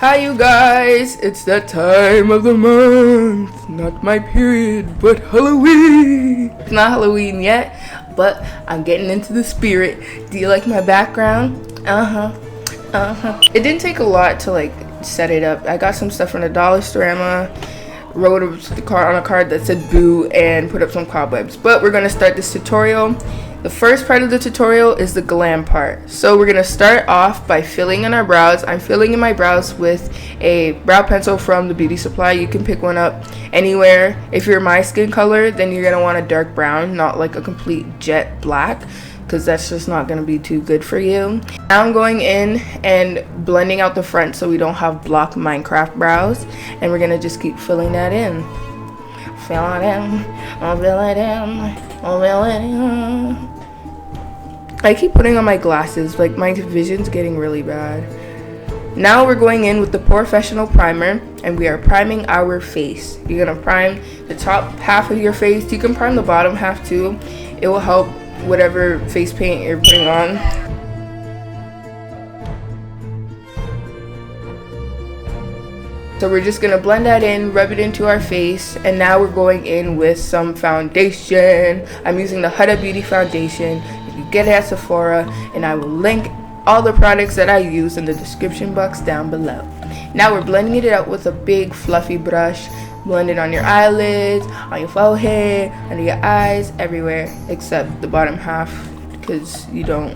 Hi you guys, it's that time of the month. Not my period, but Halloween. It's not Halloween yet, but I'm getting into the spirit. Do you like my background? It didn't take a lot to like set it up. I got some stuff from the Dollar Store, wrote a card on a card that said boo and put up some cobwebs. But we're gonna start this tutorial. The first part of the tutorial is the glam part. So we're gonna start off by filling in our brows. I'm filling in my brows with a brow pencil from the beauty supply. You can pick one up anywhere. If you're my skin color, then you're gonna want a dark brown, not like a complete jet black, because that's just not gonna be too good for you. Now I'm going in and blending out the front so we don't have block Minecraft brows, and we're gonna just keep filling that in. Fill it in, I'll fill it in, I'll fill it in. I keep putting on my glasses, like my vision's getting really bad. Now we're going in with the Professional Primer, and we are priming our face. You're gonna prime the top half of your face. You can prime the bottom half too. It will help whatever face paint you're putting on. So we're just gonna blend that in, rub it into our face, and now we're going in with some foundation. I'm using the Huda Beauty foundation. You can get it at Sephora, and I will link all the products that I use in the description box down below. Now we're blending it out with a big fluffy brush. Blend it on your eyelids, on your forehead, under your eyes, everywhere except the bottom half, because you don't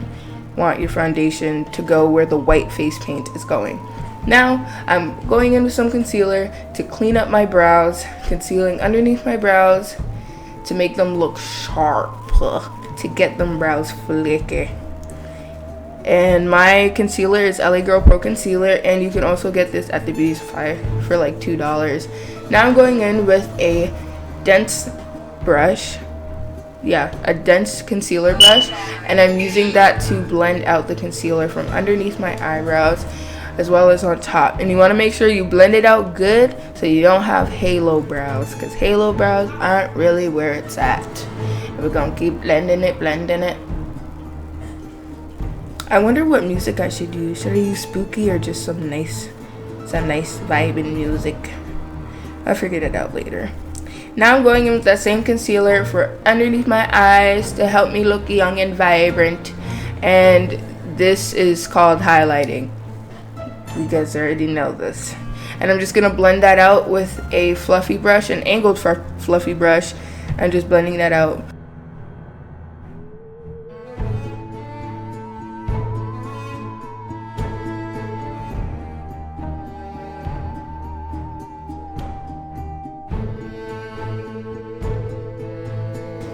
want your foundation to go where the white face paint is going. Now I'm going in with some concealer to clean up my brows, concealing underneath my brows to make them look sharp, to get them brows flicky. And my concealer is LA Girl Pro Concealer, and you can also get this at the beauty supply for like $2. Now I'm going in with a dense brush, a dense concealer brush, and I'm using that to blend out the concealer from underneath my eyebrows as well as on top. And you want to make sure you blend it out good so you don't have halo brows, because halo brows aren't really where it's at. And we're gonna keep blending it. I wonder what music I should use. Should I use spooky or just some nice vibing music? I'll figure it out later. Now I'm going in with that same concealer for underneath my eyes to help me look young and vibrant. And this is called highlighting. You guys already know this. And I'm just gonna blend that out with a fluffy brush, an angled fluffy brush. I'm just blending that out.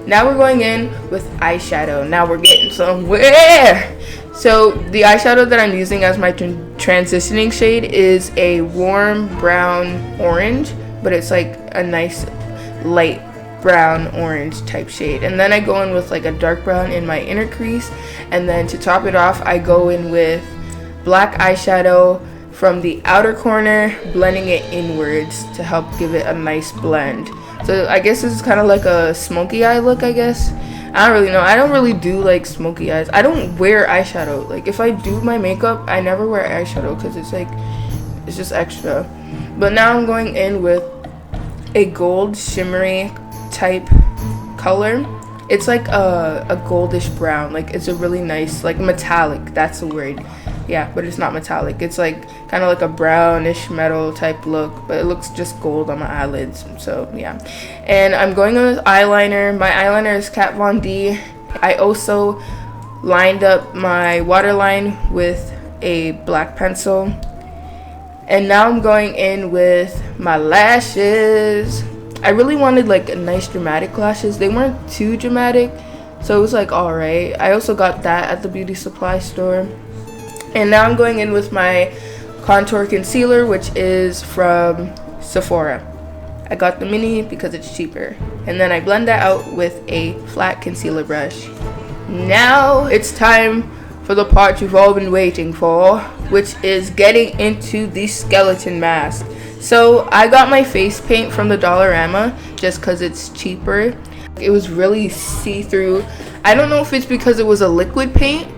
Now we're going in with eyeshadow. Now we're getting somewhere. So the eyeshadow that I'm using as my transitioning shade is a warm brown orange, but it's like a nice light brown orange type shade. And then I go in with like a dark brown in my inner crease, and then to top it off I go in with black eyeshadow from the outer corner, blending it inwards to help give it a nice blend. So I guess this is kind of like a smoky eye look, I guess. I don't really know. I don't really do like smoky eyes. I don't wear eyeshadow. Like if I do my makeup, I never wear eyeshadow because it's just extra. But now I'm going in with a gold shimmery type color. It's like a goldish brown. Like it's a really nice, like metallic. That's the word. Yeah, but it's not metallic. It's like kind of like a brownish metal type look, but it looks just gold on my eyelids. So yeah. And I'm going in with eyeliner. My eyeliner is Kat Von D. I also lined up my waterline with a black pencil. And now I'm going in with my lashes. I really wanted like a nice dramatic lashes. They weren't too dramatic, so it was like alright. I also got that at the beauty supply store. And now I'm going in with my contour concealer, which is from Sephora. I got the mini because it's cheaper. And then I blend that out with a flat concealer brush. Now it's time for the part you've all been waiting for, which is getting into the skeleton mask. So I got my face paint from the Dollarama just because it's cheaper. It was really see-through. I don't know if it's because it was a liquid paint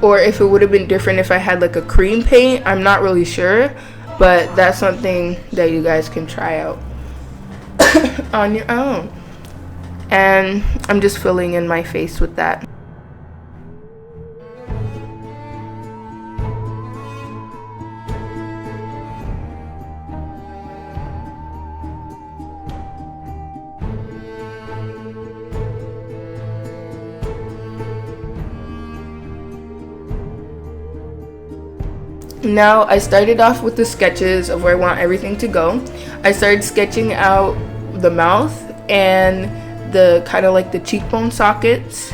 or if it would have been different if I had like a cream paint. I'm not really sure, but that's something that you guys can try out on your own. And I'm just filling in my face with that. Now I started off with the sketches of where I want everything to go. I started sketching out the mouth and the kind of like the cheekbone sockets,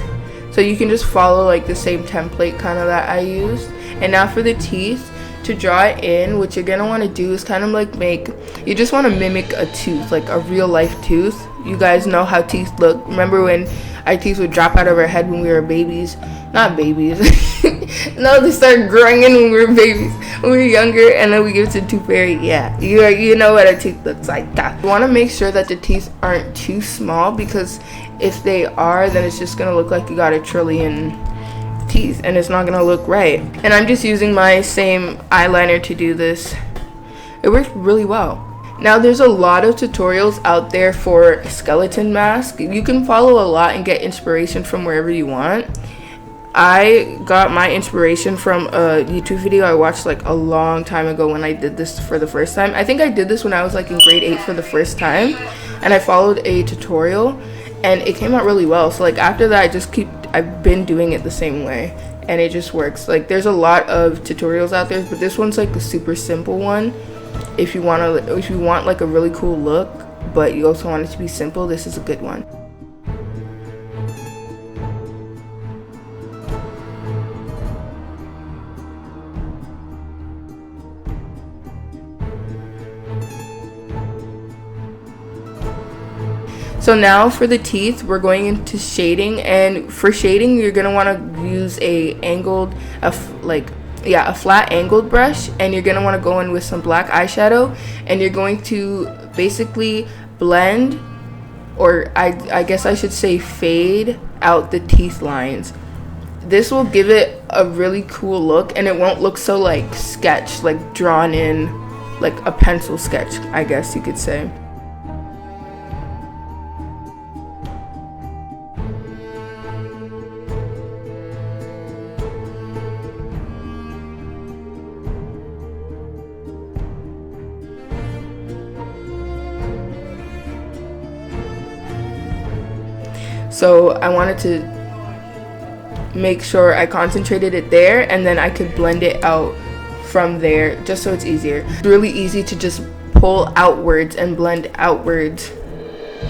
so you can just follow like the same template kind of that I used. And now for the teeth, to draw it in, what you're gonna want to do is kind of like you just want to mimic a tooth, like a real life tooth. You guys know how teeth look. Remember when our teeth would drop out of our head when we were babies? Not babies. No, they started growing in when we were babies, when we were younger, and then we give it to tooth fairy. Yeah, you know what a tooth looks like. That. You want to make sure that the teeth aren't too small, because if they are, then it's just gonna look like you got a trillion teeth, and it's not gonna look right. And I'm just using my same eyeliner to do this. It worked really well. Now there's a lot of tutorials out there for skeleton mask. You can follow a lot and get inspiration from wherever you want. I got my inspiration from a YouTube video I watched like a long time ago when I did this for the first time. I think I did this when I was like in grade 8 for the first time, and I followed a tutorial and it came out really well. So like after that I've been doing it the same way, and it just works. Like there's a lot of tutorials out there, but this one's like a super simple one. If you want like a really cool look but you also want it to be simple, this is a good one. So now for the teeth, we're going into shading, and for shading you're gonna want to use a flat angled brush, and you're gonna want to go in with some black eyeshadow, and you're going to basically blend, or I guess I should say fade out the teeth lines. This will give it a really cool look, and it won't look so like sketch, like drawn in, like a pencil sketch, I guess you could say. So I wanted to make sure I concentrated it there, and then I could blend it out from there just so it's easier. It's really easy to just pull outwards and blend outwards,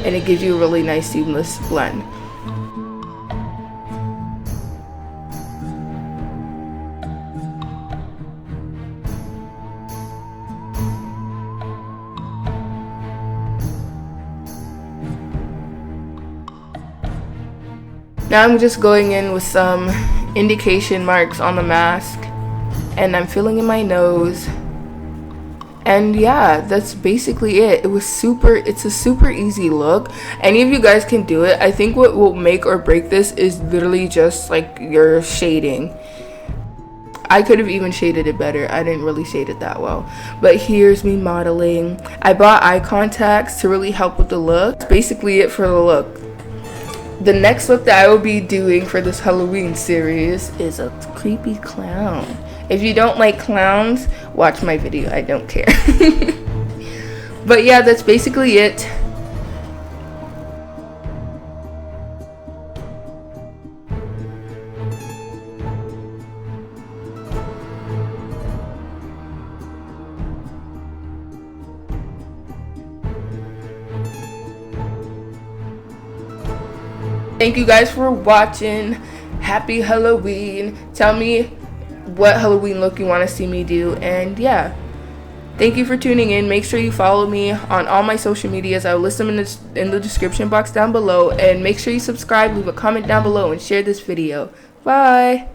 and it gives you a really nice seamless blend. Now I'm just going in with some indication marks on the mask, and I'm filling in my nose. And yeah, that's basically it. It's a super easy look. Any of you guys can do it. I think what will make or break this is literally just like your shading. I could have even shaded it better. I didn't really shade it that well. But here's me modeling. I bought eye contacts to really help with the look. That's basically it for the look. The next look that I will be doing for this Halloween series is a creepy clown. If you don't like clowns, watch my video. I don't care. But yeah, that's basically it. Thank you guys for watching. Happy Halloween. Tell me what Halloween look you want to see me do. And yeah, thank you for tuning in. Make sure you follow me on all my social medias. I'll list them in the description box down below. And make sure you subscribe, leave a comment down below, and share this video. Bye.